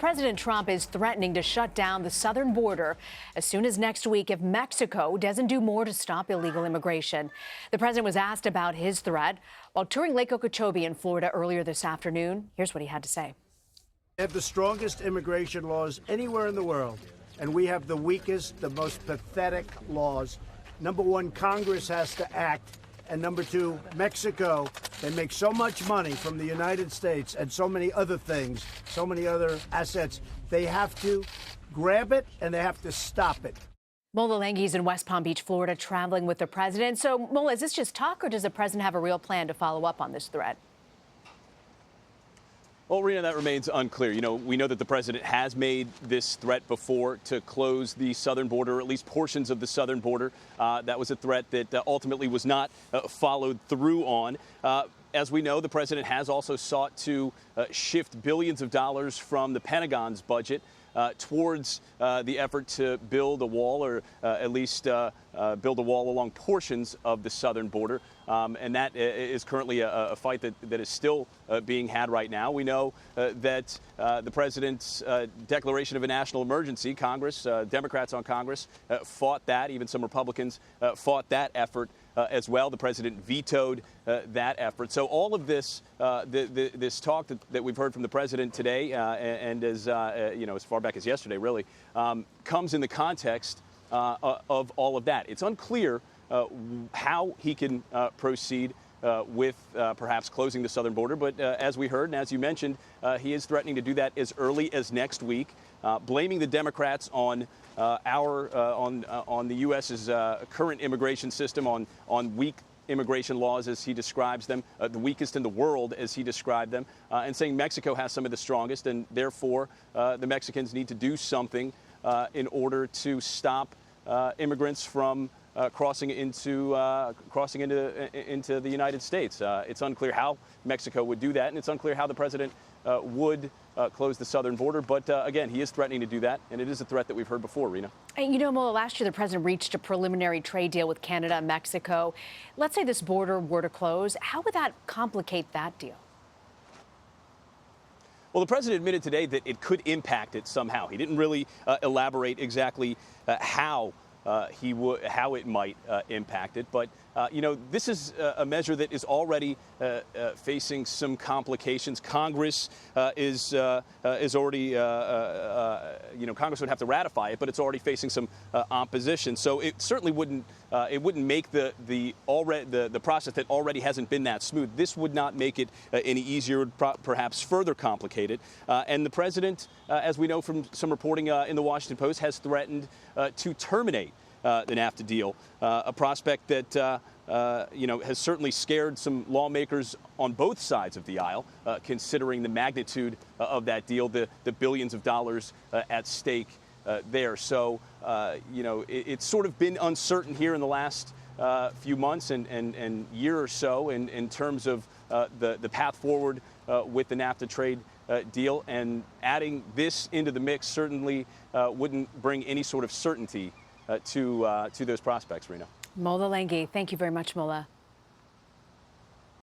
President Trump is threatening to shut down the southern border as soon as next week if Mexico doesn't do more to stop illegal immigration. The president was asked about his threat while touring Lake Okeechobee in Florida earlier this afternoon. Here's what he had to say. They have the strongest immigration laws anywhere in the world, and we have the weakest, the most pathetic laws. Number one, Congress has to act. And number two, Mexico, they make so much money from the United States and so many other things, so many other assets. They have to grab it and they have to stop it. Mola Lenghi is in West Palm Beach, Florida, traveling with the president. So, Mola, is this just talk or does the president have a real plan to follow up on this threat? Well, Rena, that remains unclear. We know that the president has made this threat before to close the southern border, or at least portions of the southern border. That was a threat that ultimately was not followed through on. As we know, the president has also sought to shift billions of dollars from the Pentagon's budget towards the effort to build a wall, or at least build a wall along portions of the southern border. And that is currently a fight that is still being had right now. We know that the president's declaration of a national emergency, Congress, Democrats on Congress fought that. Even some Republicans fought that effort as well. The president vetoed that effort. So all of this, this talk that we've heard from the president today, and as as far back as yesterday, really, comes in the context of all of that. It's unclear how he can proceed with perhaps closing the southern border. But as we heard and as you mentioned, he is threatening to do that as early as next week, blaming the Democrats on on the U.S.'s current immigration system, on weak immigration laws, as he describes them, the weakest in the world, as he described them, and saying Mexico has some of the strongest, and therefore the Mexicans need to do something in order to stop immigrants from crossing into the United States. It's unclear how Mexico would do that, and it's unclear how the president would close the southern border. But again, he is threatening to do that, and it is a threat that we've heard before, Rena. And Mola, last year the president reached a preliminary trade deal with Canada and Mexico. Let's say this border were to close. How would that complicate that deal? Well, the president admitted today that it could impact it somehow. He didn't really elaborate exactly how it might impact it. But, this is a measure that is already facing some complications. Congress is already, Congress would have to ratify it, but it's already facing some opposition. So it certainly wouldn't make the process that already hasn't been that smooth. This would not make it any easier, perhaps further complicated. And the president, as we know from some reporting in the Washington Post, has threatened to terminate the NAFTA deal, a prospect that has certainly scared some lawmakers on both sides of the aisle, considering the magnitude of that deal, the billions of dollars at stake there. So, it's sort of been uncertain here in the last few months and year or so in terms of the path forward with the NAFTA trade deal, and adding this into the mix certainly wouldn't bring any sort of certainty to those prospects, Rena. Mola Lenghi, thank you very much, Mola.